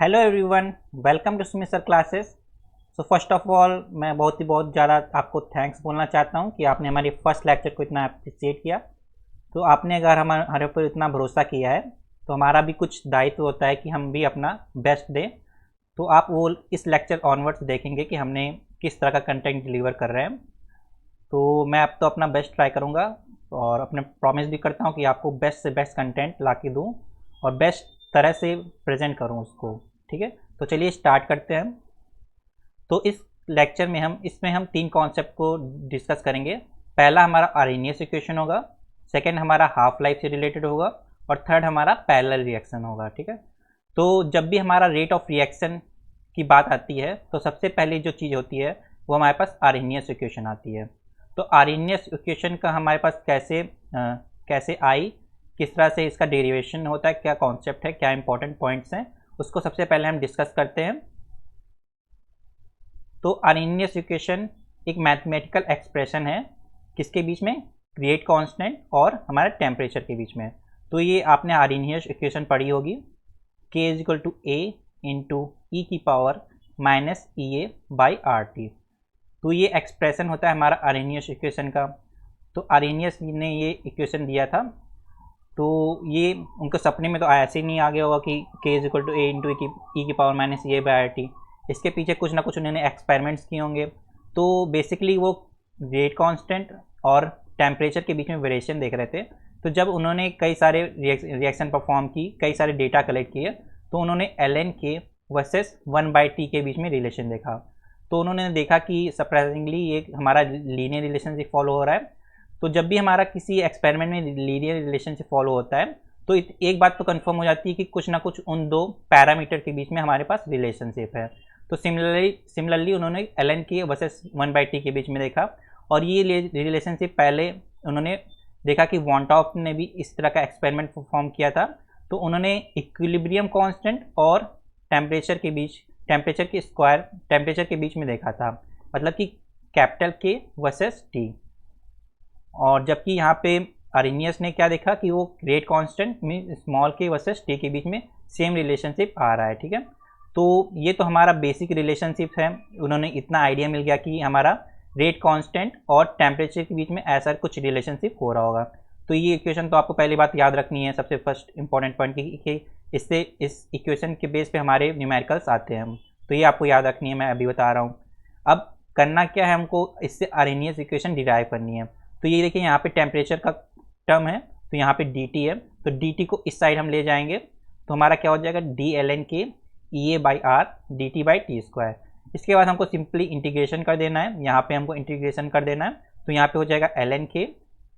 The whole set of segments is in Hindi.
Hello everyone, welcome to Sumit sir classes. So first of all मैं बहुत ज़्यादा आपको थैंक्स बोलना चाहता हूँ कि आपने हमारे फर्स्ट लेक्चर को इतना अप्रिशिएट किया। तो आपने अगर हमारे ऊपर इतना भरोसा किया है तो हमारा भी कुछ दायित्व होता है कि हम भी अपना बेस्ट दें। तो आप वो इस लेक्चर ऑनवर्ड्स देखेंगे कि हमने किस तरह का कंटेंट डिलीवर कर रहे हैं। तो मैं अब तो अपना बेस्ट ट्राई करूँगा और अपने प्रॉमिस भी करता हूँ कि आपको बेस्ट से बेस्ट कंटेंट ला के दूँ और बेस्ट तरह से प्रेजेंट करूँ उसको। ठीक है, तो चलिए स्टार्ट करते हैं। तो इस लेक्चर में हम तीन कॉन्सेप्ट को डिस्कस करेंगे। पहला हमारा आर्हेनियस इक्वेशन होगा, सेकंड हमारा हाफ लाइफ से रिलेटेड होगा और थर्ड हमारा पैरेलल रिएक्शन होगा। ठीक है, तो जब भी हमारा रेट ऑफ रिएक्शन की बात आती है तो सबसे पहले जो चीज़ होती है वो हमारे पास आर्हेनियस इक्वेशन आती है। तो आर्हेनियस इक्वेशन का हमारे पास कैसे आई, किस तरह से इसका डेरिवेशन होता है, क्या कॉन्सेप्ट है, क्या इंपॉर्टेंट पॉइंट्स हैं, उसको सबसे पहले हम डिस्कस करते हैं। तो आर्हेनियस इक्वेशन एक मैथमेटिकल एक्सप्रेशन है, किसके बीच में? क्रिएट कांस्टेंट और हमारे टेम्परेचर के बीच में। तो ये आपने आर्हेनियस इक्वेशन पढ़ी होगी, k is equal to A into e की power minus e A by R T. तो ये एक्सप्रेशन होता है हमारा आर्हेनियस इक्वेशन का। तो आर्हेनियस ने ये इक्वेशन दिया था, तो ये उनके सपने में तो ऐसे ही नहीं आ गया होगा कि k is equal to A into e की power minus A by R T. इसके पीछे कुछ ना कुछ उन्होंने एक्सपेरिमेंट्स किए होंगे। तो बेसिकली वो रेट कांस्टेंट और टेम्परेचर के बीच में वेरिएशन देख रहे थे। तो जब उन्होंने कई सारे रिएक्शन परफॉर्म की, कई सारे डेटा कलेक्ट किए, तो उन्होंने ln k वर्सेस 1/t के बीच में रिलेशन देखा। तो उन्होंने देखा कि सरप्राइजिंगली ये हमारा लीनियर रिलेशनशिप फॉलो हो रहा है। तो जब भी हमारा किसी एक्सपेरिमेंट में लीनियर रिलेशनशिप फॉलो होता है तो एक बात तो कंफर्म हो जाती है कि कुछ ना कुछ उन दो पैरामीटर के बीच में हमारे पास रिलेशनशिप है। तो सिमिलरली उन्होंने ln k वर्सेस 1/t के बीच में देखा और ये रिलेशनशिप पहले उन्होंने देखा कि वॉन्टॉफ ने भी इस तरह का एक्सपेरिमेंट परफॉर्म किया था। तो उन्होंने इक्विलिब्रियम कांस्टेंट और टेम्परेचर के बीच में देखा था, मतलब कि कैपिटल K वर्सेस T। और जबकि यहाँ पे आर्हेनियस ने क्या देखा कि वो रेट कांस्टेंट में स्मॉल k वर्सेस T के बीच में सेम रिलेशनशिप आ रहा है। ठीक है, तो ये तो हमारा बेसिक रिलेशनशिप है। उन्होंने इतना आइडिया मिल गया कि हमारा रेट कांस्टेंट और टेम्परेचर के बीच में ऐसा कुछ रिलेशनशिप हो रहा होगा। तो ये इक्वेशन तो आपको पहली बात याद रखनी है, सबसे फर्स्ट इंपॉर्टेंट पॉइंट कि इससे इस इक्वेशन के बेस पे हमारे न्यूमेरिकल्स आते हैं। तो ये आपको याद रखनी है, मैं अभी बता रहा हूँ। अब करना क्या है, हमको इससे आर्हेनियस इक्वेशन डिराइव करनी है। तो ये देखिए यहाँ पे टेम्परेचर का टर्म है, तो यहाँ पे dt है, तो dt को इस साइड हम ले जाएंगे तो हमारा क्या हो जाएगा, d ln k E A by R D T by T square. इसके बाद हमको सिंपली इंटीग्रेशन कर देना है, यहाँ पे हमको इंटीग्रेशन कर देना है। तो यहाँ पे हो जाएगा ln k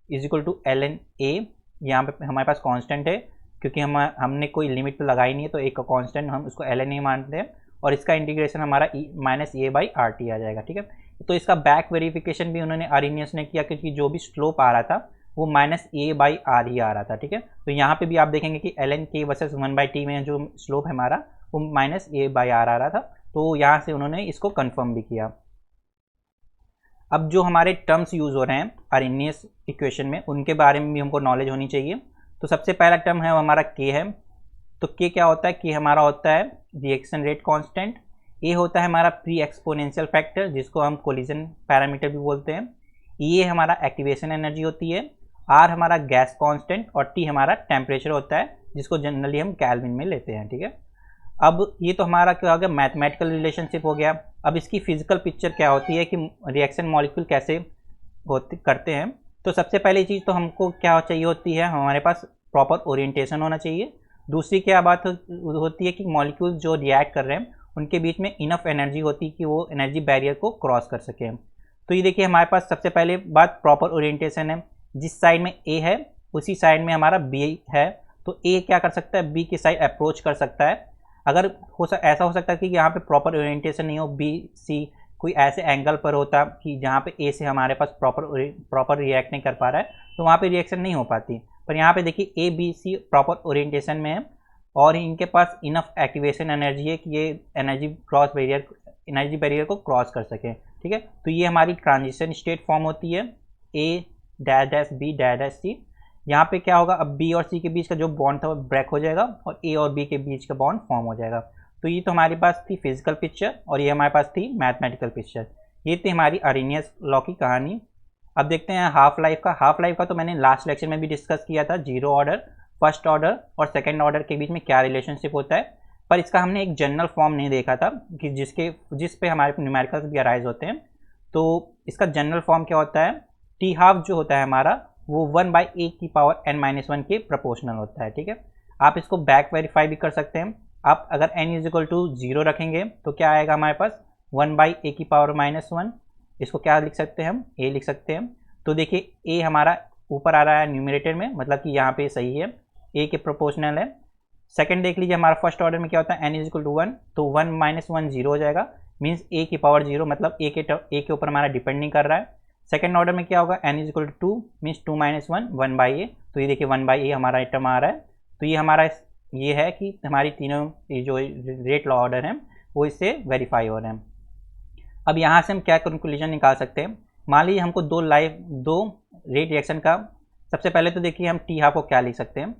is equal to ln a। यहाँ पे हमारे पास कांस्टेंट है क्योंकि हमने कोई लिमिट तो लगाई नहीं है, तो एक का कांस्टेंट हम उसको ln a मानते हैं और इसका इंटीग्रेशन हमारा minus A by R T आ जाएगा। ठीक है, तो इसका बैक वेरिफिकेशन भी उन्होंने आर्हेनियस ने किया क्योंकि जो भी स्लोप आ रहा था वो माइनस ए बाई आर ही आ रहा था। ठीक है, तो यहाँ पे भी आप देखेंगे कि ln k वर्सेस 1/t में जो स्लोप है हमारा वो माइनस ए बाई आर आ रहा था। तो यहाँ से उन्होंने इसको कंफर्म भी किया। अब जो हमारे टर्म्स यूज़ हो रहे हैं आर्हेनियस इक्वेशन में, उनके बारे में भी हमको नॉलेज होनी चाहिए। तो सबसे पहला टर्म है वो हमारा k है। तो k क्या होता है? k हमारा होता है रिएक्शन रेट कांस्टेंट, a होता है हमारा प्री एक्सपोनेंशियल फैक्टर जिसको हम कोलिजन पैरामीटर भी बोलते हैं, E हमारा एक्टिवेशन एनर्जी होती है, R हमारा गैस कांस्टेंट और T हमारा टेम्परेचर होता है जिसको जनरली हम केल्विन में लेते हैं। ठीक है, अब ये तो हमारा क्या हो गया, मैथमेटिकल रिलेशनशिप हो गया। अब इसकी फिजिकल पिक्चर क्या होती है कि रिएक्शन मॉलिक्यूल कैसे करते हैं। तो सबसे पहली चीज़ तो हमको क्या चाहिए होती है, हमारे पास प्रॉपर ओरिएंटेशन होना चाहिए। दूसरी क्या बात होती है कि मॉलिक्यूल जो रिएक्ट कर रहे हैं उनके बीच में इनफ एनर्जी होती है कि वो एनर्जी बैरियर को क्रॉस कर सकें। तो ये देखिए हमारे पास सबसे पहले बात प्रॉपर ओरिएंटेशन है। जिस साइड में ए है उसी साइड में हमारा बी है, तो ए क्या कर सकता है, बी की साइड अप्रोच कर सकता है। अगर ऐसा हो सकता है कि यहाँ पे प्रॉपर ओरिएंटेशन नहीं हो, बी सी कोई ऐसे एंगल पर होता कि जहाँ पे ए से हमारे पास प्रॉपर रिएक्ट नहीं कर पा रहा है, तो वहाँ पे रिएक्शन नहीं हो पाती। पर यहाँ पे देखिए A B C proper orientation में है और इनके पास इनफ एक्टिवेशन एनर्जी है कि ये एनर्जी बैरियर को क्रॉस कर सके। ठीक है, तो ये हमारी ट्रांजिशन स्टेट फॉर्म होती है, A dash dash B dash dash C. यहाँ पे क्या होगा, अब बी और सी के बीच का जो बॉन्ड था वो ब्रेक हो जाएगा और ए और बी के बीच का बॉन्ड फॉर्म हो जाएगा। तो ये तो हमारे पास थी फिजिकल पिक्चर और ये हमारे पास थी मैथमेटिकल पिक्चर। ये थी हमारी अरेनियस लॉ की कहानी। अब देखते हैं हाफ लाइफ का। हाफ लाइफ का तो मैंने लास्ट लेक्चर में भी डिस्कस किया था, जीरो ऑर्डर, फर्स्ट ऑर्डर और सेकेंड ऑर्डर के बीच में क्या रिलेशनशिप होता है, पर इसका हमने एक जनरल फॉर्म नहीं देखा था कि जिस पे हमारे न्यूमेरिकल्स भी अराइज होते हैं। तो इसका जनरल फॉर्म क्या होता है, टी हाफ जो होता है हमारा वो 1/a⁻n-1 के प्रोपोर्शनल होता है। ठीक है, आप इसको बैक वेरीफाई भी कर सकते हैं। आप अगर n=0 रखेंगे तो क्या आएगा हमारे पास 1/a⁻−1, इसको क्या लिख सकते हैं हम, a लिख सकते हैं। तो देखिए a हमारा ऊपर आ रहा है न्यूमरेटर में, मतलब कि यहाँ पे सही है, a के प्रोपोर्शनल है। सेकंड देख लीजिए हमारा फर्स्ट ऑर्डर में क्या होता है, n=1, तो 1-1 0 हो जाएगा, मीन्स a⁻0, मतलब a के ऊपर हमारा डिपेंड नहीं कर रहा है। सेकंड ऑर्डर में क्या होगा, n=2, मीन्स 2-1 1/a, तो ये देखिए 1/a हमारा आइटम आ रहा है। तो ये हमारा ये है कि हमारी तीनों जो रेट लॉ ऑर्डर हैं वो इससे वेरीफाई हो रहे हैं। अब यहाँ से हम क्या कंक्लूजन निकाल सकते हैं, मान लीजिए हमको दो रेट रिएक्शन का, सबसे पहले तो देखिए हम टी हाफ को क्या लिख सकते हैं,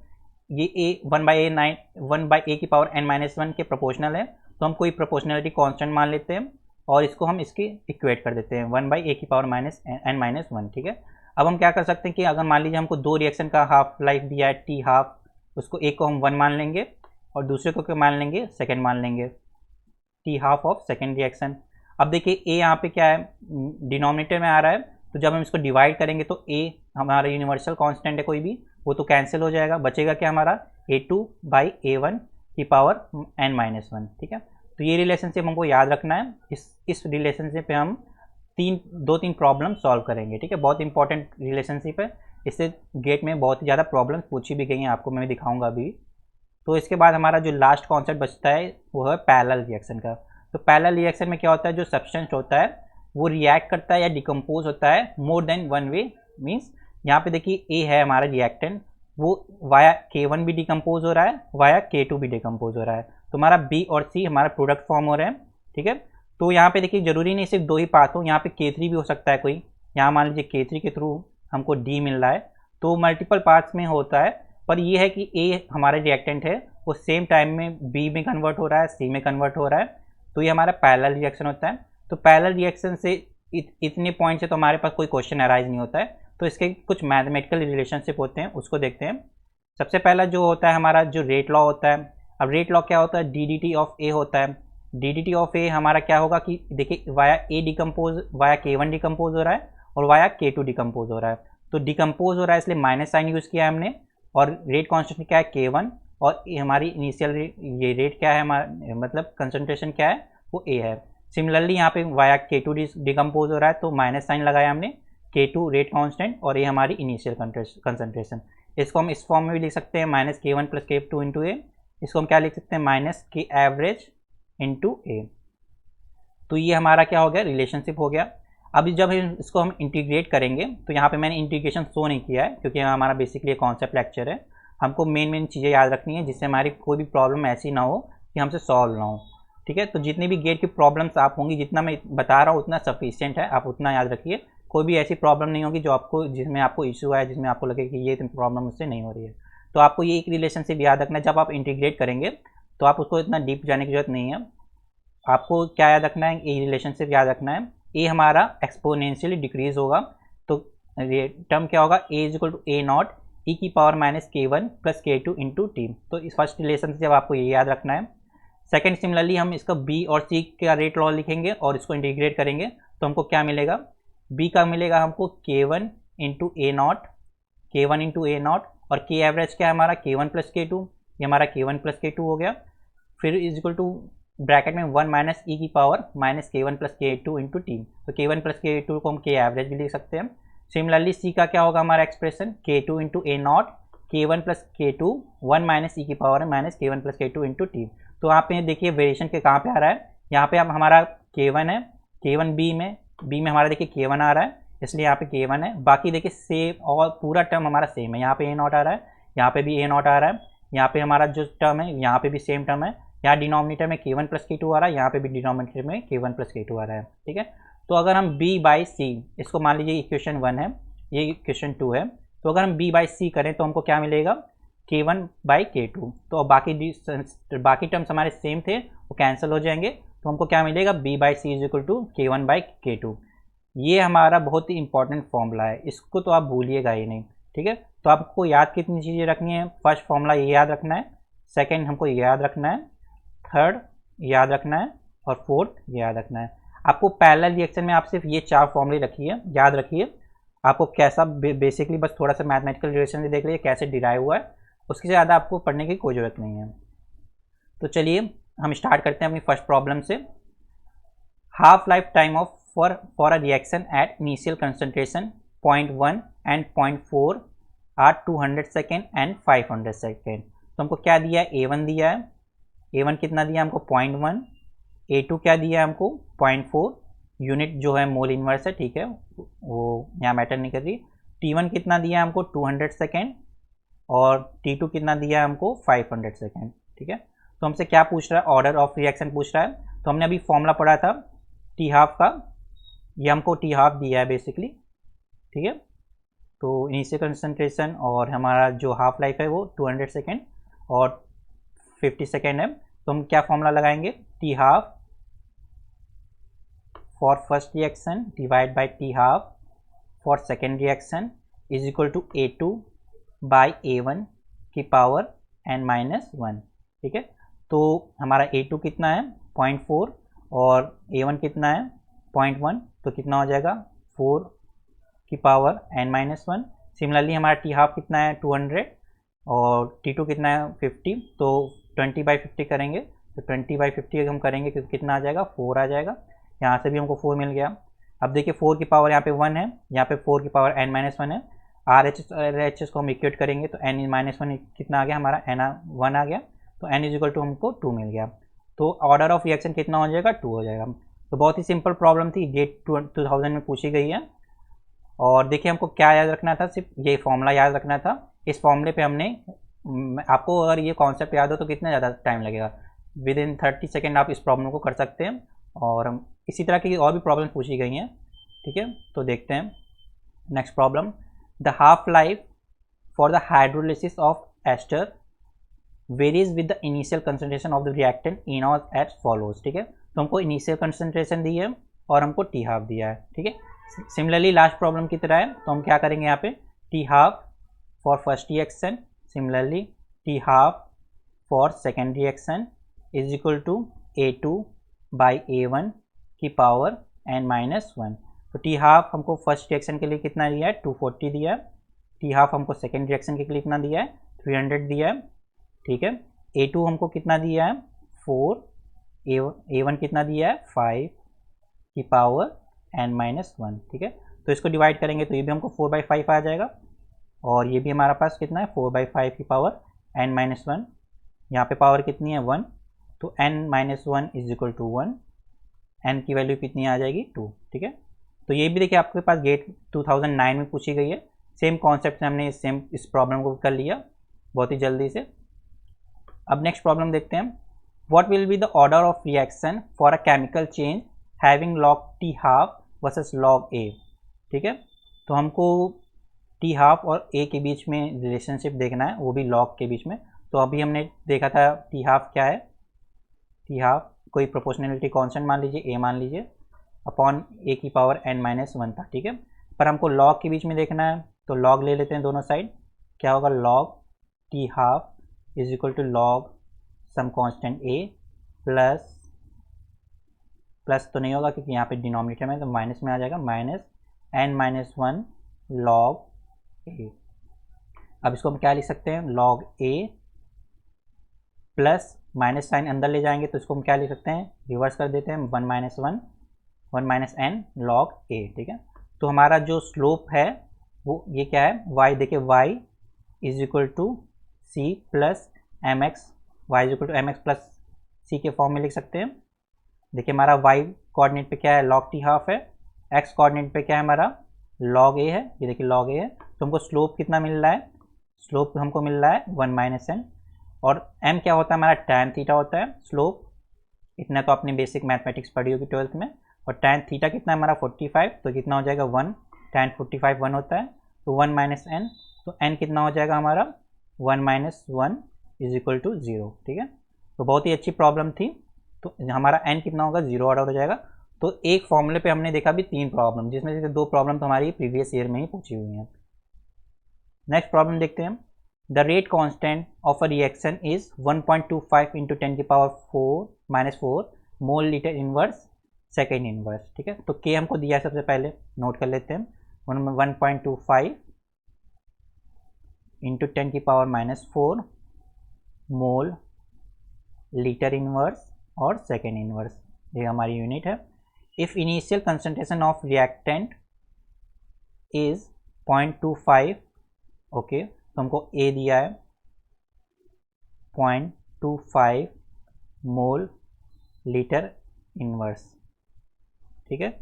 ये 1/a⁻n-1 के प्रोपोर्शनल है, तो हम कोई प्रोपोर्शनलिटी कांस्टेंट मान लेते हैं और इसको हम इसके इक्वेट कर देते हैं 1/a⁻n-1। ठीक है, अब हम क्या कर सकते हैं कि अगर मान लीजिए हमको दो रिएक्शन का हाफ लाइफ दिया है टी हाफ, उसको एक को हम 1 मान लेंगे और दूसरे को क्या मान लेंगे, सेकेंड मान लेंगे, T half of second reaction. अब देखिए ए यहाँ पे क्या है, डिनोमिनेटर में आ रहा है, तो जब हम इसको डिवाइड करेंगे तो ए हमारा यूनिवर्सल कांस्टेंट है कोई भी, वो तो कैंसिल हो जाएगा, बचेगा क्या हमारा a2/a1n-1। ठीक है, तो ये रिलेशनशिप हमको याद रखना है। इस रिलेशनशिप पे हम दो तीन प्रॉब्लम सॉल्व करेंगे। ठीक है, बहुत इंपॉर्टेंट रिलेशनशिप है, इससे गेट में बहुत ही ज़्यादा प्रॉब्लम पूछी भी गई हैं, आपको मैं दिखाऊंगा अभी। तो इसके बाद हमारा जो लास्ट कॉन्सेप्ट बचता है वो है पैरेलल रिएक्शन का। तो पैरेलल रिएक्शन में क्या होता है, जो सब्सटेंस होता है वो रिएक्ट करता है या डिकम्पोज होता है more than one way, means यहाँ पे देखिए ए है हमारा रिएक्टेंट, वो वाया K1 भी डिकम्पोज हो रहा है, वाया K2 भी डिकम्पोज हो रहा है, तो हमारा B और C हमारा प्रोडक्ट फॉर्म हो रहे हैं। ठीक है, तो यहाँ पे देखिए जरूरी नहीं सिर्फ दो ही पाथ हो, यहाँ पे K3 भी हो सकता है कोई, यहाँ मान लीजिए K3 के थ्रू हमको D मिल रहा है, तो मल्टीपल पाथ्स में होता है, पर ये है कि A हमारा रिएक्टेंट है वो सेम टाइम में B में कन्वर्ट हो रहा है, C में कन्वर्ट हो रहा है, तो ये हमारा पैरेलल रिएक्शन होता है। तो पैरेलल रिएक्शन से इतने पॉइंट से तो हमारे पास कोई क्वेश्चन अराइज नहीं होता है, तो इसके कुछ मैथमेटिकल रिलेशनशिप होते हैं, उसको देखते हैं। सबसे पहला जो होता है हमारा जो रेट लॉ होता है, अब रेट लॉ क्या होता है, डी ऑफ ए होता है। डी ऑफ ए हमारा क्या होगा कि देखिए वाया ए डिकम्पोज, वाया K1 डिकम्पोज हो रहा है और वाया K2 डिकम्पोज हो रहा है, तो डिकम्पोज हो रहा है इसलिए माइनस साइन यूज़ किया है हमने, और रेट कॉन्स्टेंट क्या है K1, और हमारी इनिशियल ये रेट क्या है हमारा, मतलब कंसंट्रेशन क्या है वो ए है। सिमिलरली यहाँ पे वाया K2 डिकम्पोज हो रहा है, तो माइनस साइन लगाया हमने, K2 रेट कांस्टेंट और ये हमारी इनिशियल कंसंट्रेशन। इसको हम इस फॉर्म में भी लिख सकते हैं -K1 + K2 इंटू ए, इसको हम क्या लिख सकते हैं -K एवरेज इंटू ए। तो ये हमारा क्या हो गया, रिलेशनशिप हो गया। अभी जब इसको हम इंटीग्रेट करेंगे, तो यहाँ पे मैंने इंटीग्रेशन शो नहीं किया है क्योंकि हमारा बेसिकली कॉन्सेप्ट लेक्चर है, हमको मेन चीज़ें याद रखनी है जिससे हमारी कोई भी प्रॉब्लम ऐसी ना हो कि हमसे सॉल्व ना हो। ठीक है, तो जितनी भी गेट की प्रॉब्लम्स आप होंगी, जितना मैं बता रहा हूँ उतना सफिशिएंट है, आप उतना याद रखिए, कोई भी ऐसी प्रॉब्लम नहीं होगी जिसमें आपको इशू है, जिसमें आपको लगे कि ये प्रॉब्लम उससे नहीं हो रही है। तो आपको ये एक रिलेशनशिप याद रखना है, जब आप इंटीग्रेट करेंगे तो आप उसको इतना डीप जाने की जरूरत नहीं है, आपको क्या याद रखना है, ये रिलेशनशिप याद रखना है। ए हमारा एक्सपोनेंशियली डिक्रीज होगा, तो टर्म क्या होगा, A=A0 e⁻−K1 + K2 into T. तो इस फर्स्ट रिलेशनशिप आपको ये याद रखना है। सेकेंड सिमिलरली हम इसका B और C का रेट लॉ लिखेंगे और इसको इंटीग्रेट करेंगे तो हमको क्या मिलेगा, B का मिलेगा हमको K1 into A0, K1 into A0, और K एवरेज क्या है हमारा K1 + K2, ये हमारा K1 + K2 हो गया, फिर इक्वल टू ब्रैकेट में 1 - e⁻−K1 + K2 इंटू टी, तो K1 + K2 को हम K एवरेज भी लिख सकते हैं। सिमिलरली C का क्या होगा हमारा expression, K2 into A0, K1 + K2 1 - e⁻−K1 + K2 into T. तो आप ये देखिए वेरिएशन के कहाँ पे आ रहा है, यहाँ पे अब हमारा K1 है, K1 B में हमारा देखिए K1 आ रहा है, इसलिए यहाँ पे K1 है, बाकी देखिए सेम और पूरा टर्म हमारा सेम है, यहाँ पे A0 आ रहा है, यहाँ पे भी A0 आ रहा है, यहाँ पे हमारा जो टर्म है यहाँ पे भी सेम टर्म है, यहाँ डिनोमिनेटर में K1 + K2 आ रहा है, यहाँ पे भी डिनोमिनेटर में K1 + K2 आ रहा है। ठीक है, तो अगर हम B/C, इसको मान लीजिए इक्वेशन 1 है, ये इक्वेशन 2 है, तो अगर हम B/C करें तो हमको क्या मिलेगा, k1/k2। तो बाकी टर्म्स हमारे सेम थे, वो कैंसिल हो जाएंगे, तो हमको क्या मिलेगा, b/c is equal to k1/k2। ये हमारा बहुत ही इंपॉर्टेंट फॉर्मूला है, इसको तो आप भूलिएगा ही नहीं, ठीक है। तो आपको याद कितनी चीज़ें रखनी है, फर्स्ट फॉर्मूला ये याद रखना है, सेकेंड हमको याद रखना है, थर्ड याद रखना है, और फोर्थ याद रखना है। आपको पैरेलल रिएक्शन में आप सिर्फ ये 4 फॉर्मूले रखिए, याद रखिए। आपको कैसा बेसिकली बस थोड़ा सा मैथमेटिकल रिलेशन से देख लीजिए कैसे डिराइव हुआ है, उसके ज़्यादा आपको पढ़ने की कोई ज़रूरत नहीं है। तो चलिए हम स्टार्ट करते हैं अपनी फर्स्ट प्रॉब्लम से। Half life time of for a reaction at initial concentration 0.1 and 0.4 are 200 second and 500 second. तो हमको क्या दिया है, A1 दिया है, A1 कितना दिया हमको 0.1, A2 क्या दिया है हमको 0.4, यूनिट जो है मोल इनवर्स है, ठीक है, वो यहाँ मैटर नहीं कर रही। T1 कितना दिया है हमको 200 सेकेंड, और T2 कितना दिया है हमको 500 सेकेंड, ठीक है। तो हमसे क्या पूछ रहा है, ऑर्डर ऑफ रिएक्शन पूछ रहा है। तो हमने अभी फॉर्मूला पढ़ा था टी हाफ का, ये हमको टी हाफ दिया है बेसिकली, ठीक है। तो इनिशियल कंसंट्रेशन और हमारा जो हाफ लाइफ है वो 200 सेकेंड और 50 सेकेंड है। तो हम क्या फॉर्मूला लगाएंगे, T half for first reaction divide by T half for second reaction is equal to A2/A1 की पावर n-1, ठीक है। तो हमारा A2 कितना है 0.4 और A1 कितना है 0.1, तो कितना हो जाएगा 4 की पावर n-1। सिमिलरली हमारा टी हाफ कितना है 200 और T2 कितना है 50, तो 20/50 करेंगे, तो 20/50 हम करेंगे क्योंकि कितना आ जाएगा 4 आ जाएगा, यहाँ से भी हमको 4 मिल गया। अब देखिए 4 की पावर यहाँ पे 1 है, यहाँ पे 4 की पावर n-1 है, RHS को हम इक्वेट करेंगे तो n-1 कितना आ गया हमारा n1 आ गया, तो n इज इक्वल टू हमको 2 मिल गया। तो ऑर्डर ऑफ रिएक्शन कितना हो जाएगा 2 हो जाएगा। तो बहुत ही सिंपल प्रॉब्लम थी, ये 2000 में पूछी गई है। और देखिए हमको क्या याद रखना था, सिर्फ ये फॉर्मूला याद रखना था। इस फॉर्मूले पे हमने, आपको अगर ये कॉन्सेप्ट याद हो तो कितना ज़्यादा टाइम लगेगा, विद इन 30 सेकेंड आप इस प्रॉब्लम को कर सकते हैं। और हम इसी तरह की और भी प्रॉब्लम पूछी गई हैं, ठीक है। तो देखते हैं next problem. The half life for the hydrolysis of ester varies with the initial concentration of the reactant in all as follows, ठीक है। तो हमको इनिशियल कंसंट्रेशन दी है और हमको टी हाफ दिया है, ठीक है। सिमिलरली लास्ट प्रॉब्लम की तरह है, तो हम क्या करेंगे यहाँ पे, T half for first reaction, similarly T half for second reaction is equal to A2/A1 की पावर n-1। तो टी हाफ हमको फर्स्ट रिएक्शन के लिए कितना दिया है 240 दिया है, टी हाफ हमको सेकेंड रिएक्शन के लिए कितना दिया है 300 दिया है, ठीक है। A2 हमको कितना दिया है 4, A1 कितना दिया है 5 की पावर n-1, ठीक है। तो इसको डिवाइड करेंगे तो ये भी हमको 4/5 आ जाएगा, और ये भी हमारा पास कितना है 4/5 की पावर n-1, यहाँ पे पावर कितनी है 1, तो n-1 is equal to 1, n की वैल्यू कितनी आ जाएगी 2, ठीक है। तो ये भी देखिए आपके पास गेट 2009 में पूछी गई है, सेम कॉन्सेप्ट से हमने इस प्रॉब्लम को कर लिया बहुत ही जल्दी से। अब नेक्स्ट प्रॉब्लम देखते हैं। What will be the order of reaction for a chemical change having log T half versus log A, ठीक है। तो हमको टी हाफ और ए के बीच में रिलेशनशिप देखना है, वो भी लॉग के बीच में। तो अभी हमने देखा था टी हाफ क्या है, टी हाफ कोई प्रोपोर्शनलिटी कांस्टेंट मान लीजिए ए मान लीजिए अपॉन ए की पावर n-1 था, ठीक है। पर हमको लॉग के बीच में देखना है, तो लॉग ले लेते हैं दोनों साइड, क्या होगा log T half is equal to log some constant A plus तो नहीं होगा क्योंकि यहाँ पे डिनोमिनेटर में, तो माइनस में आ जाएगा -n-1 लॉग ए। अब इसको हम क्या लिख सकते हैं, लॉग ए प्लस माइनस साइन अंदर ले जाएंगे तो इसको हम क्या लिख सकते हैं, रिवर्स कर देते हैं 1 - n लॉग ए, ठीक है। तो हमारा जो स्लोप है वो ये क्या है, y, देखिए y is equal to C plus M X, Y is equal to M X plus C के फॉर्म में लिख सकते हैं। देखिए हमारा y कोऑर्डिनेट पे क्या है लॉग टी हाफ है, x कोऑर्डिनेट पे क्या है हमारा लॉग ए है, ये देखिए लॉग ए है। तो हमको स्लोप कितना मिल रहा है, स्लोप हमको मिल रहा है 1 - n, और m क्या होता है हमारा टैन थीटा होता है स्लोप, इतना तो आपने बेसिक मैथमेटिक्स पढ़ी होगी 12th में। और टैन थीटा कितना है हमारा 45, तो कितना हो जाएगा 1, टैन 45 1 होता है, तो 1 - n, तो n कितना हो जाएगा हमारा 1 माइनस 1 इज इक्वल टू 0, ठीक है। तो बहुत ही अच्छी प्रॉब्लम थी। तो हमारा n कितना होगा, 0 ऑर्डर हो जाएगा। तो एक फॉर्मूले पे हमने देखा भी 3 प्रॉब्लम, जिसमें से 2 प्रॉब्लम तो हमारी प्रीवियस ईयर में ही पूछी हुई हैं। नेक्स्ट प्रॉब्लम देखते हैं। The rate constant of a reaction is 1.25 into 10 की power 4 mole litre inverse second inverse, ठीक है। तो के हमको दिया है, सबसे पहले नोट कर लेते हैं। 1.25 इंटू 10 की पावर -4 मोल लीटर इनवर्स और सेकेंड इनवर्स, ये हमारी यूनिट है। If initial concentration of reactant is 0.25, okay, तो हमको ए दिया है 0.25 मोल लीटर इनवर्स, ठीक है।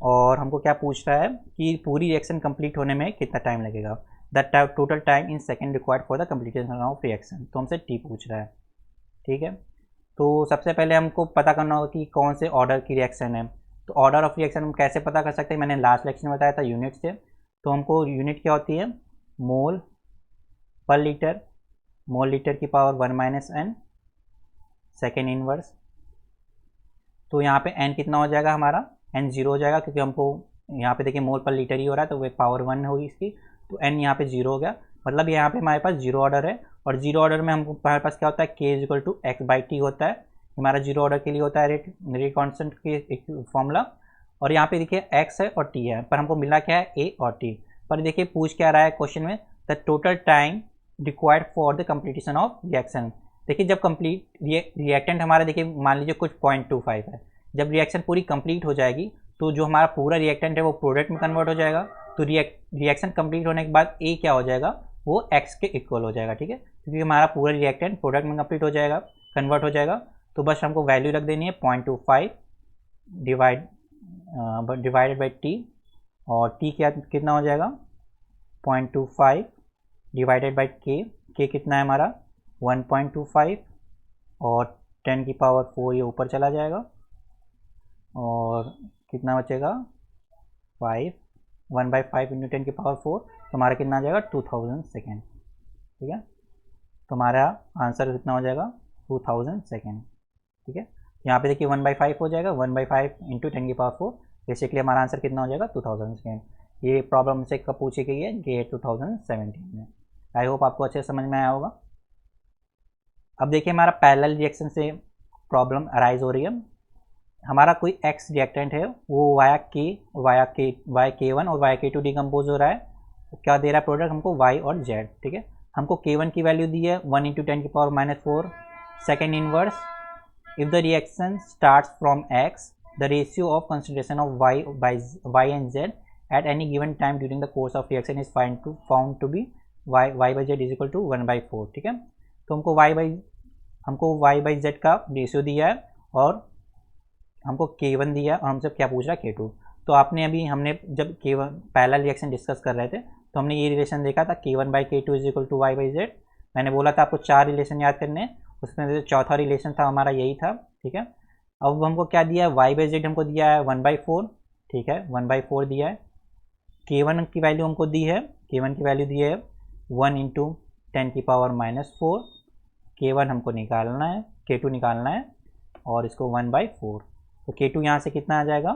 और हमको क्या पूछ रहा है कि पूरी रिएक्शन कंप्लीट होने में कितना टाइम लगेगा, the total time in second required for the completion of reaction. तो हमसे टी पूछ रहा है, ठीक है। तो सबसे पहले हमको पता करना होगा कि कौन से ऑर्डर की रिएक्शन है। तो ऑर्डर ऑफ रिएक्शन हम कैसे पता कर सकते हैं, मैंने लास्ट लेक्चर में बताया था यूनिट से। तो हमको यूनिट क्या होती है, मोल पर लीटर, मोल लीटर की power 1 minus n second inverse. तो यहाँ पे n कितना हो जाएगा हमारा, n 0 हो जाएगा, क्योंकि हमको यहाँ पे देखिए मोल पर लीटर ही हो रहा है, तो वो पावर 1 होगी इसकी। तो n यहाँ पे 0 हो गया, मतलब यहाँ पे हमारे पास 0 ऑर्डर है। और 0 ऑर्डर में हमको हमारे पास क्या होता है, k is equal to X by T होता है। हमारा 0 ऑर्डर के लिए होता है रेट कॉन्स्टेंट की एक फॉर्मूला। और यहाँ पे देखिए x है और t है, पर हमको मिला क्या है, a और t। पर देखिए पूछ क्या रहा है क्वेश्चन में, the total time required for the completion of reaction. देखिए जब कंप्लीट रिएक्टेंट हमारा देखिए मान लीजिए कुछ 0.25 है, जब रिएक्शन पूरी कंप्लीट हो जाएगी तो जो हमारा पूरा रिएक्टेंट है वो प्रोडक्ट में कन्वर्ट हो जाएगा। तो रिएक्शन कंप्लीट होने के बाद ए क्या हो जाएगा, वो एक्स के इक्वल हो जाएगा, ठीक है, क्योंकि हमारा पूरा रिएक्टेंट प्रोडक्ट में कंप्लीट हो जाएगा, कन्वर्ट हो जाएगा। तो बस हमको वैल्यू रख देनी है 0.25 डिवाइडेड बाई टी। और टी क्या कितना हो जाएगा, 0.25 डिवाइडेड बाई के कितना है हमारा 1.25, और 10 की पावर 4 ये ऊपर चला जाएगा, और कितना बचेगा 5, 1/5 इंटू 10 की पावर 4, तो हमारा कितना आ जाएगा 2000 सेकेंड, ठीक है। तो हमारा आंसर कितना हो जाएगा 2000 सेकेंड, ठीक है। यहाँ पे देखिए 1/5 हो जाएगा, 1/5 इंटू 10 की पावर 4, बेसिकली हमारा आंसर कितना हो जाएगा 2000 सेकेंड। ये प्रॉब्लम से कब पूछी गई है, ये 2017 में। आई होप आपको अच्छे समझ में आया होगा। अब देखिए हमारा पैरेलल रिएक्शन से प्रॉब्लम अराइज हो रही है। हमारा कोई एक्स रिएक्टेंट है, वो वाया के1 और वाया के2 डिकम्पोज हो रहा है। तो क्या दे रहा है प्रोडक्ट हमको, वाई और जेड, ठीक है। हमको के1 की वैल्यू दी है 1 इंटू 10 की power -4 second inverse. If the reaction starts from X, the ratio of concentration of Y and Z at any given time during the course of reaction is found to be Y by Z is equal to 1/4, ठीक है। तो हमको वाई बाई जेड का रेशियो दिया है, और हमको k1 दिया है, और हमसे क्या पूछ रहा है k2। तो आपने अभी हमने जब k1 पैरेलल रिएक्शन डिस्कस कर रहे थे, तो हमने ये रिलेशन देखा था k1/k2 is equal to Y by Z. मैंने बोला था आपको 4 रिलेशन याद करने, उसमें से चौथा रिलेशन था हमारा यही था, ठीक है। अब हमको क्या दिया है, वाई बाई जेड हमको दिया है 1/4, ठीक है, 1/4 दिया है। k1 की वैल्यू हमको दी है, k1 की वैल्यू दी है 1 इंटू 10 की पावर -4। k1 हमको निकालना है, k2 निकालना है, और इसको 1/4। तो k2 यहाँ से कितना आ जाएगा,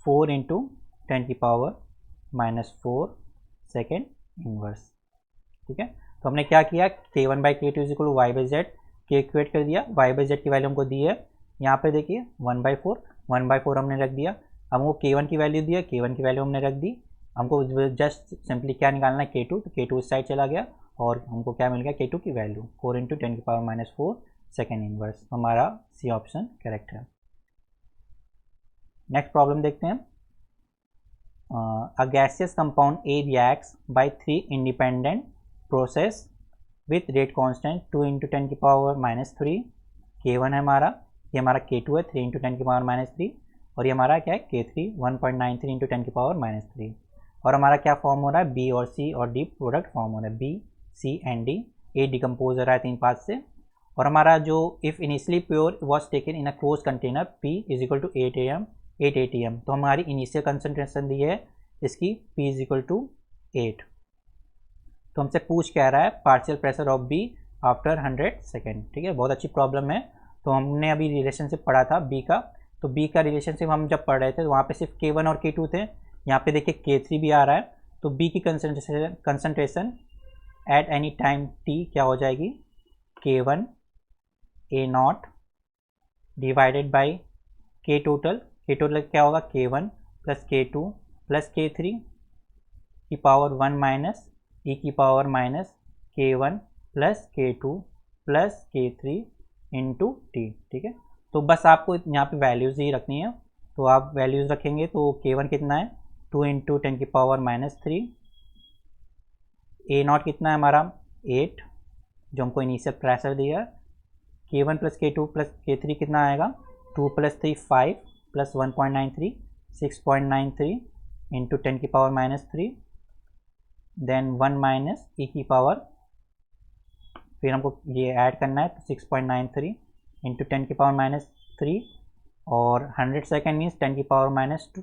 4 इंटू 10 की पावर -4 सेकेंड इनवर्स, ठीक है। तो हमने क्या किया, k1/k2 is equal to Y by Z, के इक्वेट कर दिया, वाई बाई जेड की वैल्यू हमको दी है, यहाँ पे देखिए 1/4 हमने रख दिया। अब हमको k1 की वैल्यू दी है, k1 की वैल्यू हमने रख दी। हमको जस्ट सिंपली क्या निकालना है, k2, तो k2 इस साइड चला गया, और हमको क्या मिल गया, k2 की वैल्यू 4 इंटू 10 की पावर -4 सेकेंड इनवर्स। तो हमारा सी ऑप्शन करेक्ट है। नेक्स्ट प्रॉब्लम देखते हैं। A gaseous compound A reacts by 3 independent process with rate constant 2 into 10 की पावर -3। k1 है हमारा, ये हमारा k2 है 3 इंटू 10 की पावर -3, और ये हमारा क्या है k3 1.93 इंटू 10 की पावर -3। और हमारा क्या फॉर्म हो रहा है, बी और सी और डी प्रोडक्ट फॉर्म हो रहा है, B C and D. A decompose हो रहा है 3 पार्ट से। और हमारा जो if initially pure was taken in a close container P is equal to 8 atm, तो हमारी इनिशियल कंसनट्रेशन दी है इसकी P इज इक्वल टू 8। तो हमसे पूछ क्या रहा है, partial pressure of B after 100 second. ठीक है, बहुत अच्छी प्रॉब्लम है। तो हमने अभी रिलेशनशिप पढ़ा था बी का, तो बी का रिलेशनशिप हम जब पढ़ रहे थे तो वहाँ पे सिर्फ K1 और K2 थे। यहाँ पे देखिए K3 भी आ रहा है। तो बी की concentration eight any time t क्या हो जाएगी, K1 A0 divided by K total क्या होगा, K1 plus K2 plus K3 की पावर 1 माइनस e की power minus K1 plus K2 plus K3 into T. ठीक है, तो बस आपको यहाँ पे वैल्यूज़ ही रखनी है। तो आप वैल्यूज़ रखेंगे तो K1 कितना है, 2 इंटू 10 की पावर माइनस 3, A0 कितना है हमारा 8 जो हमको इनिशियल प्रेशर दिया, K1 plus K2 plus K3 कितना आएगा, 2 प्लस 3 5 प्लस 1.93 6.93 इंटू 10 की power minus 3, then 1 minus e की पावर, फिर हमको ये ऐड करना है तो 6.93 इंटू 10 की पावर माइनस 3 और 100 सेकेंड मीन्स 10 की पावर माइनस 2,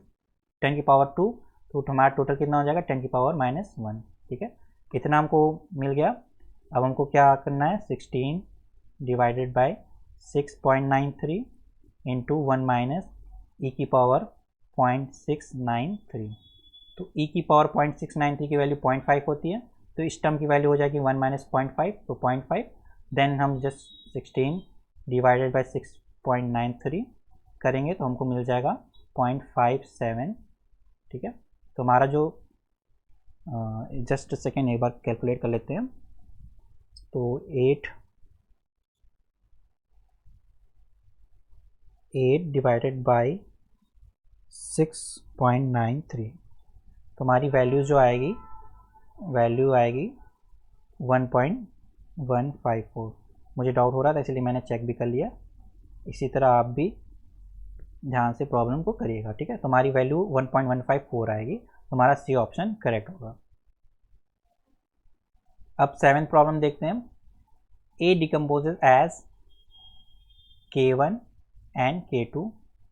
10 की पावर 2, तो हमारा टोटल कितना हो जाएगा 10 की पावर माइनस 1। ठीक है, इतना हमको मिल गया। अब हमको क्या करना है, 16 डिवाइडेड बाय 6.93 इंटू 1 माइनस ई की पावर 0.693। तो ई की पावर 0.693 की वैल्यू 0.5 होती है, तो इस टर्म की वैल्यू हो जाएगी 1 माइनस 0.5, तो 0.5। देन हम जस्ट 16 डिवाइडेड बाय 6.93 करेंगे तो हमको मिल जाएगा 0.57। ठीक है, तो हमारा जो जस्ट सेकेंड एक बार कैलकुलेट कर लेते हैं। तो 8 डिवाइडेड बाई 6.93, तो हमारी वैल्यू जो आएगी, वैल्यू आएगी 1.154। मुझे डाउट हो रहा था इसलिए मैंने चेक भी कर लिया। इसी तरह आप भी ध्यान से प्रॉब्लम को करिएगा। ठीक है, तो हमारी वैल्यू 1.154 आएगी, तो हमारा सी ऑप्शन करेक्ट होगा। अब 7th प्रॉब्लम देखते हैं। ए decomposes as K1 and K2, तो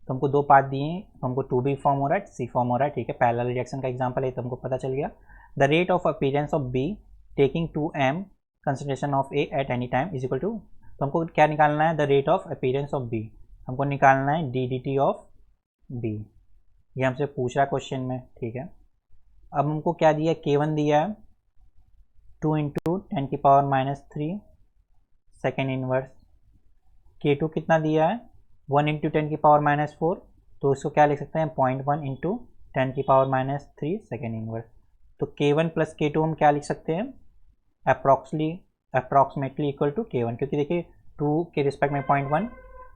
हमको दो पार्ट दिए हैं, तो हमको 2B फॉर्म हो रहा है, C फॉर्म हो रहा है। ठीक है, पैरेलल रिएक्शन का एग्जांपल है तो हमको पता चल गया। The rate of appearance of B taking 2m concentration of A at any time is equal to, तो हमको क्या निकालना है, the rate of appearance of B, हमको निकालना है dt ऑफ B। ये हमसे पूछ रहा है क्वेश्चन में। ठीक है, अब हमको क्या दिया है, K1 दिया है 2 इंटू 10 की power minus 3 second inverse, K2 कितना दिया है 1 इंटू 10 की पावर माइनस 4, तो इसको क्या लिख सकते हैं 0.1 इंटू 10 की पावर माइनस 3 सेकेंड इनवर्स। तो K1 प्लस K2 हम क्या लिख सकते हैं, अप्रॉक्सीमेटली इक्वल टू K1, क्योंकि देखिए 2 के रिस्पेक्ट में 0.1,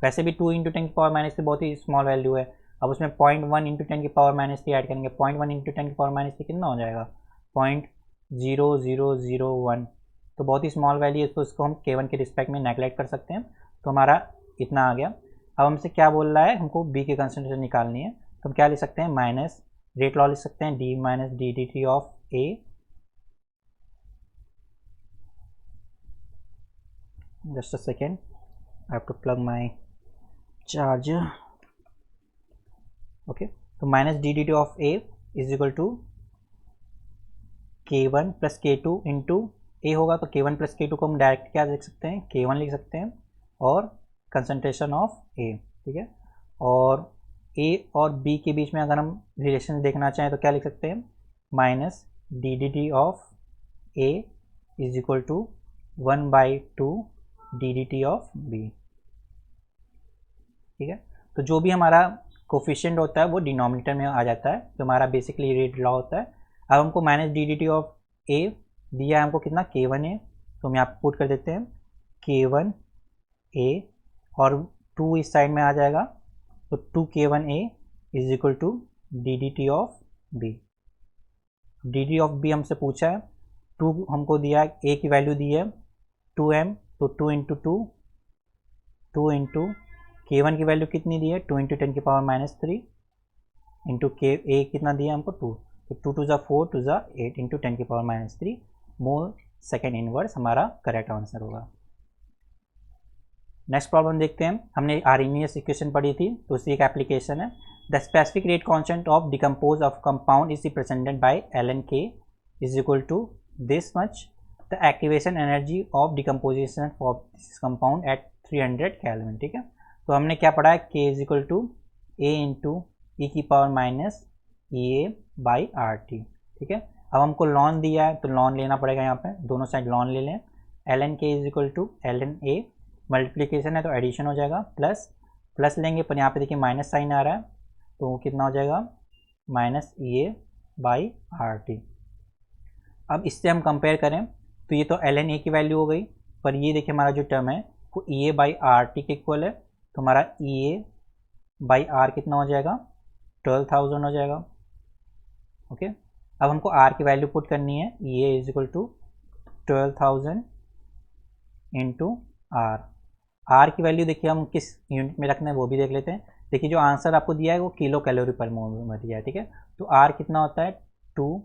वैसे भी 2 इंटू 10 की पावर माइनस 3 बहुत ही स्मॉल वैल्यू है। अब उसमें 0.1 इंटू 10 की पावर माइनस 3 ऐड करेंगे, 0.1 इंटू 10 की पावर माइनस 3 कितना हो जाएगा 0.0001, तो बहुत ही स्मॉल वैल्यू है, तो इसको हम K1 के रिस्पेक्ट में नेगलेक्ट कर सकते हैं। तो हमारा इतना आ गया। अब हमसे क्या बोल रहा है, हमको B की कंसंट्रेशन निकालनी है, तो हम क्या लिख सकते हैं, माइनस रेट लॉ लिख सकते हैं, D minus D D T of A, just a second, I have to plug my charger. Okay, तो minus D D T of A is equal to K1 plus K2 into A होगा, तो K1 प्लस K2 को हम डायरेक्ट क्या लिख सकते हैं, K1 लिख सकते हैं और कंसंट्रेशन ऑफ A। ठीक है, और A और B के बीच में अगर हम रिलेशन देखना चाहें तो क्या लिख सकते हैं, minus D D T of A is equal to 1/2 D D T of B। ठीक है, तो जो भी हमारा कोफिशिएंट होता है वो डिनोमिनेटर में आ जाता है, जो हमारा बेसिकली रेट लॉ होता है। अब हमको minus D D T of A दिया है हमको कितना, K1 है, तो हम यहाँ पे पुट कर देते हैं K1 A और 2 इस साइड में आ जाएगा, तो 2K1 A is equal to D D T of B। D D of B हमसे पूछा है, 2 हमको दिया है, A की वैल्यू दी है 2m, तो 2 इंटू 2 इंटू K1 की वैल्यू कितनी दी है 2 इंटू 10 की पावर माइनस 3 इंटू A कितना दिया हमको 2, तो 2 टू ज़ा 4 टू ज़ा 8 इंटू 10 की पावर माइनस 3 मोल सेकेंड इनवर्स हमारा करेक्ट आंसर होगा। नेक्स्ट प्रॉब्लम देखते हैं। हमने आर्हेनियस इक्वेशन पढ़ी थी, तो उसकी एक एप्लीकेशन है। The specific rate constant of decompose of compound is represented by ln k is equal to this much the activation energy of decomposition of this compound at 300 kelvin. ठीक है, तो हमने क्या पढ़ा है, K is equal to A into e की power minus EA by RT। ठीक है, अब हमको लॉन दिया है तो लॉन लेना पड़ेगा, यहाँ पे दोनों साइड लॉन ले लें। ln K is equal to ln A, multiplication है तो एडिशन हो जाएगा, प्लस प्लस लेंगे पर यहाँ पे देखिए माइनस साइन आ रहा है तो कितना हो जाएगा, माइनस EA बाई RT। अब इससे हम कंपेयर करें तो ये तो ln A की वैल्यू हो गई, पर ये देखिए हमारा जो टर्म है वो EA बाई RT के इक्वल है, तो हमारा EA बाई R कितना हो जाएगा, 12,000 हो जाएगा। ओके, अब हमको R की वैल्यू पुट करनी है, EA is equal to 12,000 into R की वैल्यू देखिए हम किस यूनिट में रखना है वो भी देख लेते हैं। देखिए जो आंसर आपको दिया है वो किलो कैलोरी पर मोल में दिया है। ठीक है, तो R कितना होता है, 2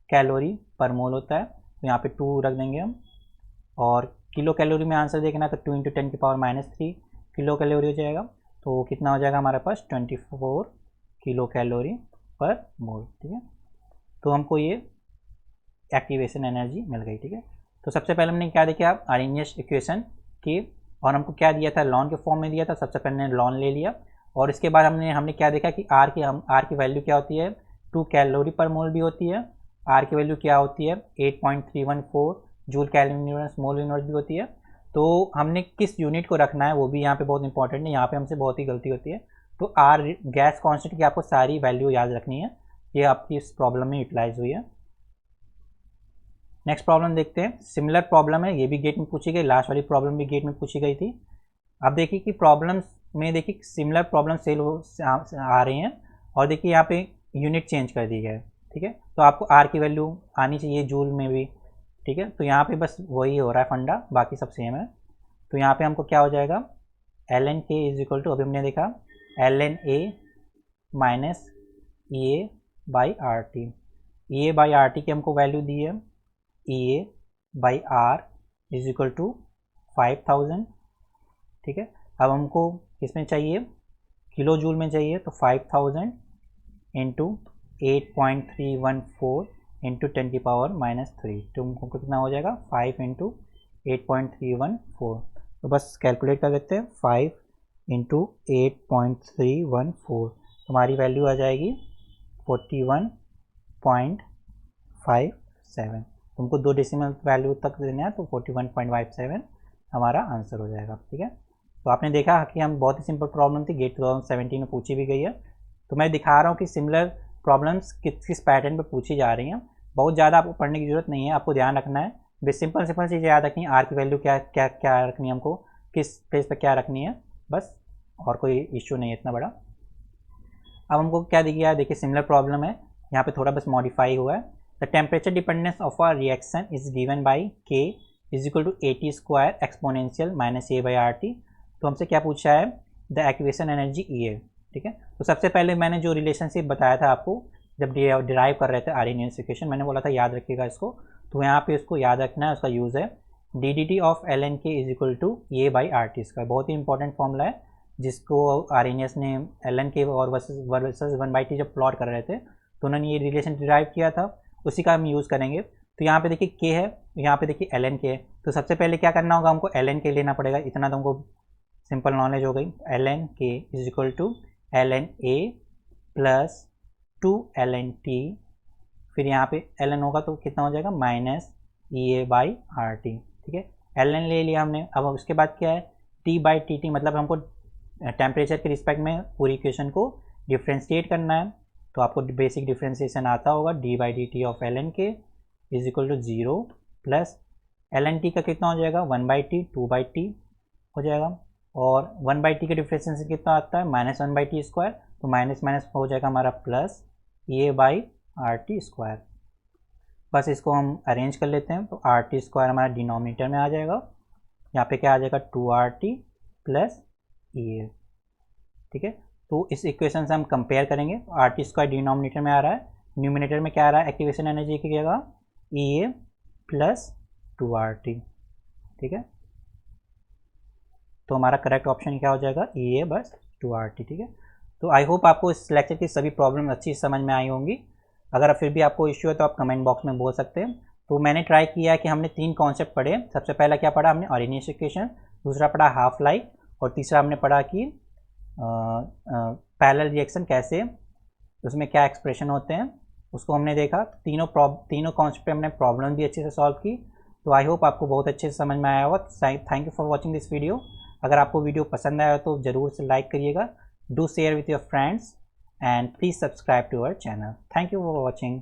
कैलोरी पर मोल होता है, तो यहाँ पे 2 रख देंगे हम। और किलो कैलोरी में आंसर देखना है तो 2 इंटू 10 की पावर माइनस 3 किलो कैलोरी हो जाएगा, तो कितना हो जाएगा हमारे पास 24 किलो कैलोरी पर मोल। ठीक है, तो हमको ये एक्टिवेशन एनर्जी मिल गई। ठीक है, तो सबसे पहले हमने क्या देखा, आर्हेनियस इक्वेशन की, और हमको क्या दिया था, लॉन के फॉर्म में दिया था, सबसे पहले लॉन ले लिया। और इसके बाद हमने क्या देखा कि आर की वैल्यू क्या होती है, 2 कैलोरी पर मोल भी होती है। आर की वैल्यू क्या होती है, 8.314 joule calorie unit mole unit भी होती है। तो हमने किस यूनिट को रखना है वो भी यहाँ पे बहुत इंपॉर्टेंट है, यहाँ पे हमसे बहुत ही गलती होती है। तो आर गैस कॉन्स्टेंट की आपको सारी वैल्यू याद रखनी है, ये आपकी इस प्रॉब्लम में यूटिलाइज हुई है। नेक्स्ट प्रॉब्लम देखते हैं, सिमिलर प्रॉब्लम है, ये भी गेट में पूछी गई, लास्ट वाली प्रॉब्लम भी गेट में पूछी गई थी। अब देखिए कि प्रॉब्लम्स में देखिए सिमिलर प्रॉब्लम सेल आ रही हैं, और देखिए यहाँ पे यूनिट चेंज कर दी है। ठीक है, तो आपको आर की वैल्यू आनी चाहिए जूल में भी। ठीक है, तो यहाँ पे बस वही हो रहा है फंडा, बाकी सब सेम है। तो यहाँ पे हमको क्या हो जाएगा, ln K is equal to, अभी हमने देखा ln A minus EA by RT। EA by RT की हमको वैल्यू दी है, EA by R is equal to 5000। ठीक है, अब हमको किसमें चाहिए, किलो जूल में चाहिए, तो 5000 इंटू 8.314 इंटू 10 की पावर माइनस 3, तो हमको कितना हो जाएगा, 5 इंटू 8.314। तो बस कैलकुलेट कर देते हैं, 5 इंटू 8.314, हमारी वैल्यू आ जाएगी 41.57। तुमको 2 डेसिमल वैल्यू तक देना है, तो 41.57 हमारा आंसर हो जाएगा। ठीक है, तो आपने देखा कि हम बहुत ही सिंपल प्रॉब्लम थी, गेट 2017 में पूछी भी गई है। तो मैं दिखा रहा हूँ कि सिमिलर प्रॉब्लम्स किस पैटर्न पर पूछी जा रही हैं, बहुत ज़्यादा आपको पढ़ने की जरूरत नहीं है, आपको ध्यान रखना है बस सिंपल चीज़ें याद रखनी है, आर की वैल्यू क्या क्या क्या रखनी है, हमको किस पेज पर क्या रखनी है, बस, और कोई इश्यू नहीं है इतना बड़ा। अब हमको क्या दिया है, देखिए सिमिलर प्रॉब्लम है, यहाँ पे थोड़ा बस मॉडिफाई हुआ है। The temperature dependence of a reaction is given by K is equal to AT square exponential minus A by RT। तो हमसे क्या पूछा है, द एक्टिवेशन एनर्जी EA। ठीक है, तो सबसे पहले मैंने जो रिलेशनशिप बताया था आपको जब डिराइव कर रहे थे आर्हेनियस इक्वेशन, मैंने बोला था याद रखिएगा इसको, तो यहाँ पे इसको याद रखना है, उसका यूज़ है dd of ln K is equal to A by RT square, बहुत ही इंपॉर्टेंट फॉर्मूला है, जिसको आर्हेनियस ने ln K और वर्सेस 1/t जब प्लॉट कर रहे थे तो उन्होंने ये रिलेशन डिराइव किया था, उसी का हम यूज़ करेंगे। तो यहाँ पे देखिए K है, यहाँ पे देखिए ln K है, तो सबसे पहले क्या करना होगा, हमको ln K लेना पड़ेगा, इतना तो हमको सिंपल नॉलेज हो गई। ln K is equal to ln A plus 2 ln T, फिर यहाँ पे ln होगा तो कितना हो जाएगा, माइनस EA बाई RT। ठीक है, ln ले लिया हमने, अब उसके बाद क्या है, T बाई टी, मतलब हमको टेम्परेचर के रिस्पेक्ट में पूरी इक्वेशन को डिफ्रेंशिएट करना है। तो आपको बेसिक डिफ्रेंशिएशन आता होगा, D by D T of ln K is equal to 0 plus ln T का कितना हो जाएगा, 1/t 2/t हो जाएगा, और 1/t का डिफ्रेंशिएशन कितना आता है, माइनस 1/t स्क्वायर, तो माइनस माइनस हो जाएगा हमारा plus EA by RT square. बस इसको हम अरेंज कर लेते हैं, तो RT स्क्वायर हमारा डिनोमिनेटर में आ जाएगा, यहाँ पे क्या आ जाएगा 2RT प्लस EA। ठीक है, तो इस इक्वेशन से हम कंपेयर करेंगे, RT स्क्वायर डिनोमिनेटर में आ रहा है, न्यूमिनेटर में क्या आ रहा है, एक्टिवेशन एनर्जी की जगह EA प्लस 2RT। ठीक है, तो हमारा करेक्ट ऑप्शन क्या हो जाएगा, EA बस 2RT। ठीक है, तो आई होप आपको इस लेक्चर की सभी प्रॉब्लम अच्छी समझ में आई होंगी। अगर फिर भी आपको इश्यू है तो आप कमेंट बॉक्स में बोल सकते हैं। तो मैंने ट्राई किया कि हमने 3 कॉन्सेप्ट पढ़े। सबसे पहला क्या पढ़ा हमने, अरेनियस इक्वेशन, दूसरा पढ़ा हाफ लाइफ, और तीसरा हमने पढ़ा कि पैरेलल रिएक्शन कैसे, उसमें क्या एक्सप्रेशन होते हैं, उसको हमने देखा। तीनों कॉन्सेप्ट पे हमने प्रॉब्लम भी अच्छे से सॉल्व की। तो आई होप आपको बहुत अच्छे से समझ में आया होगा। Thank you for watching this video. अगर आपको वीडियो पसंद आया तो ज़रूर से लाइक करिएगा, do share with your friends, and please subscribe to our channel. Thank you for watching.